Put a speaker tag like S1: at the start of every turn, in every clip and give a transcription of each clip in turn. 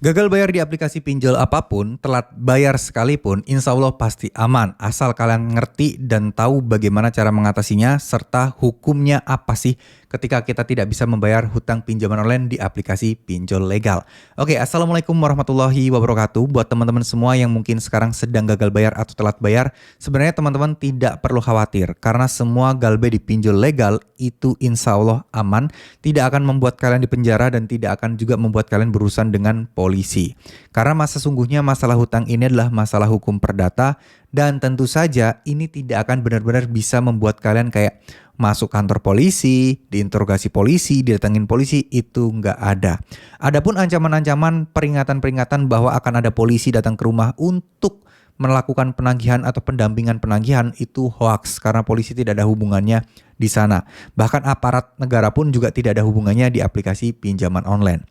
S1: Gagal bayar di aplikasi pinjol apapun, telat bayar sekalipun, insya Allah pasti aman. Asal kalian ngerti dan tahu bagaimana cara mengatasinya, serta hukumnya apa sih ketika kita tidak bisa membayar hutang pinjaman online di aplikasi pinjol legal. Oke, Assalamualaikum warahmatullahi wabarakatuh. Buat teman-teman semua yang mungkin sekarang sedang gagal bayar atau telat bayar, sebenarnya teman-teman tidak perlu khawatir. Karena semua galbe di pinjol legal itu insya Allah aman, tidak akan membuat kalian dipenjara dan tidak akan juga membuat kalian berurusan dengan polisi. Karena sesungguhnya masalah hutang ini adalah masalah hukum perdata dan tentu saja ini tidak akan benar-benar bisa membuat kalian kayak masuk kantor polisi, diinterogasi polisi, didatangin polisi, itu nggak ada. Adapun ancaman-ancaman peringatan-peringatan bahwa akan ada polisi datang ke rumah untuk melakukan penagihan atau pendampingan penagihan itu hoax karena polisi tidak ada hubungannya di sana. Bahkan aparat negara pun juga tidak ada hubungannya di aplikasi pinjaman online.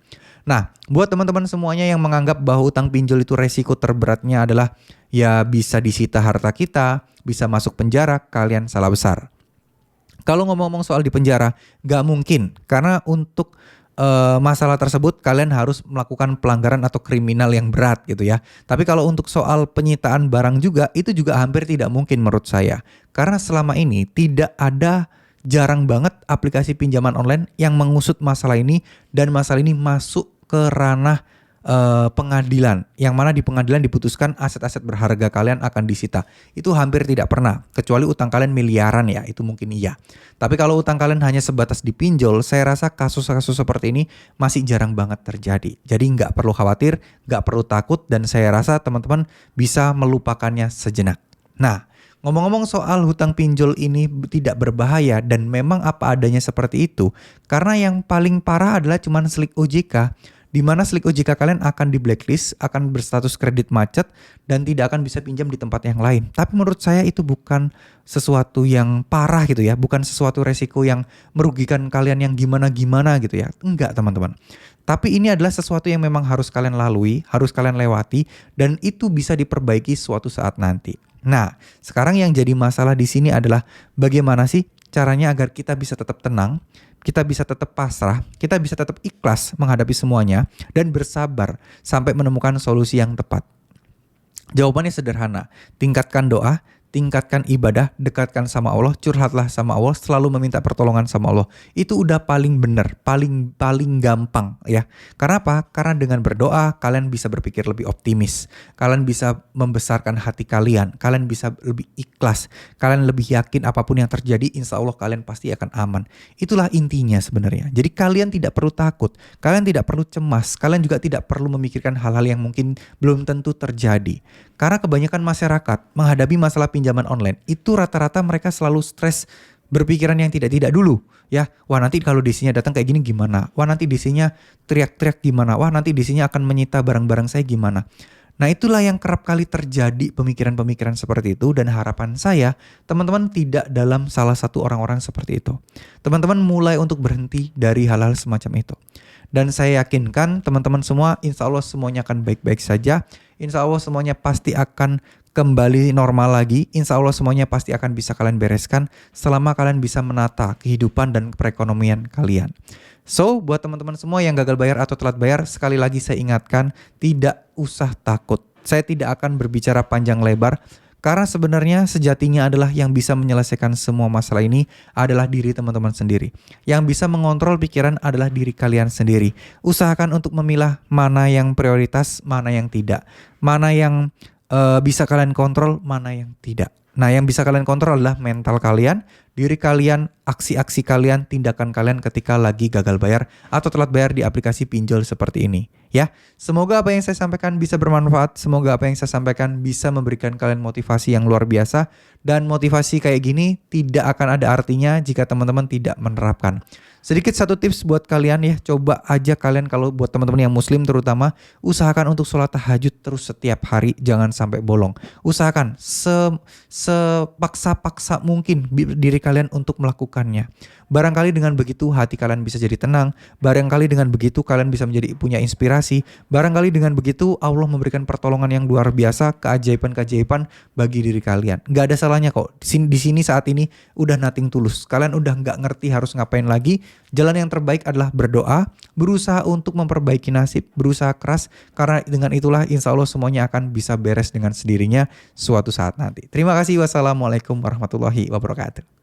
S1: Nah, buat teman-teman semuanya yang menganggap bahwa utang pinjol itu resiko terberatnya adalah ya bisa disita harta kita, bisa masuk penjara, kalian salah besar. Kalau ngomong-ngomong soal di penjara, nggak mungkin karena untuk masalah tersebut kalian harus melakukan pelanggaran atau kriminal yang berat gitu ya. Tapi kalau untuk soal penyitaan barang juga itu juga hampir tidak mungkin menurut saya. Karena selama ini tidak ada, jarang banget aplikasi pinjaman online yang mengusut masalah ini dan masalah ini masuk ke ranah pengadilan, yang mana di pengadilan diputuskan aset-aset berharga kalian akan disita. Itu hampir tidak pernah, kecuali utang kalian miliaran ya, itu mungkin iya. Tapi kalau utang kalian hanya sebatas dipinjol, saya rasa kasus-kasus seperti ini masih jarang banget terjadi. Jadi nggak perlu khawatir, nggak perlu takut, dan saya rasa teman-teman bisa melupakannya sejenak. Nah, ngomong-ngomong soal hutang pinjol ini tidak berbahaya dan memang apa adanya seperti itu, karena yang paling parah adalah cuman slik OJK, di mana slik OJK kalian akan di blacklist, akan berstatus kredit macet, dan tidak akan bisa pinjam di tempat yang lain. Tapi menurut saya itu bukan sesuatu yang parah gitu ya, bukan sesuatu resiko yang merugikan kalian yang gimana-gimana gitu ya. Enggak teman-teman. Tapi ini adalah sesuatu yang memang harus kalian lalui, harus kalian lewati, dan itu bisa diperbaiki suatu saat nanti. Nah, sekarang yang jadi masalah di sini adalah bagaimana sih caranya agar kita bisa tetap tenang, kita bisa tetap pasrah, kita bisa tetap ikhlas menghadapi semuanya, dan bersabar sampai menemukan solusi yang tepat. Jawabannya sederhana, tingkatkan doa, tingkatkan ibadah, dekatkan sama Allah, curhatlah sama Allah, selalu meminta pertolongan sama Allah. Itu udah paling benar, paling gampang ya. Karena apa? Karena dengan berdoa kalian bisa berpikir lebih optimis. Kalian bisa membesarkan hati kalian, kalian bisa lebih ikhlas, kalian lebih yakin apapun yang terjadi, insya Allah kalian pasti akan aman. Itulah intinya sebenarnya. Jadi kalian tidak perlu takut, kalian tidak perlu cemas, kalian juga tidak perlu memikirkan hal-hal yang mungkin belum tentu terjadi. Karena kebanyakan masyarakat menghadapi masalah pinjaman online itu rata-rata mereka selalu stres, berpikiran yang tidak-tidak dulu ya. Wah, nanti kalau DC-nya datang kayak gini gimana? Wah, nanti DC-nya teriak-teriak gimana? Wah, nanti DC-nya akan menyita barang-barang saya gimana? Nah, itulah yang kerap kali terjadi, pemikiran-pemikiran seperti itu, dan harapan saya teman-teman tidak dalam salah satu orang-orang seperti itu. Teman-teman mulai untuk berhenti dari hal-hal semacam itu. Dan saya yakinkan teman-teman semua insya Allah semuanya akan baik-baik saja. Insya Allah semuanya pasti akan kembali normal lagi. Insya Allah semuanya pasti akan bisa kalian bereskan selama kalian bisa menata kehidupan dan perekonomian kalian. So, buat teman-teman semua yang gagal bayar atau telat bayar, sekali lagi saya ingatkan, tidak usah takut. Saya tidak akan berbicara panjang lebar, karena sebenarnya sejatinya adalah yang bisa menyelesaikan semua masalah ini adalah diri teman-teman sendiri. Yang bisa mengontrol pikiran adalah diri kalian sendiri. Usahakan untuk memilah mana yang prioritas, mana yang tidak. Mana yang bisa kalian kontrol, mana yang tidak. Nah, yang bisa kalian kontrol adalah mental kalian, diri kalian, aksi-aksi kalian, tindakan kalian ketika lagi gagal bayar atau telat bayar di aplikasi pinjol seperti ini. Ya, semoga apa yang saya sampaikan bisa bermanfaat. Semoga apa yang saya sampaikan bisa memberikan kalian motivasi yang luar biasa. Dan motivasi kayak gini tidak akan ada artinya jika teman-teman tidak menerapkan. Sedikit satu tips buat kalian ya, coba aja kalian kalau buat teman-teman yang muslim terutama, usahakan untuk sholat tahajud terus setiap hari, jangan sampai bolong. Usahakan sepaksa-paksa mungkin diri kalian untuk melakukannya. Barangkali dengan begitu hati kalian bisa jadi tenang, barangkali dengan begitu kalian bisa menjadi punya inspirasi, barangkali dengan begitu Allah memberikan pertolongan yang luar biasa, keajaiban-keajaiban bagi diri kalian. Gak ada salahnya kok, di sini saat ini udah nothing tulus, kalian udah gak ngerti harus ngapain lagi, Jalan yang terbaik adalah berdoa, berusaha untuk memperbaiki nasib, berusaha keras, karena dengan itulah insya Allah semuanya akan bisa beres dengan sendirinya suatu saat nanti. Terima kasih. Wassalamualaikum warahmatullahi wabarakatuh.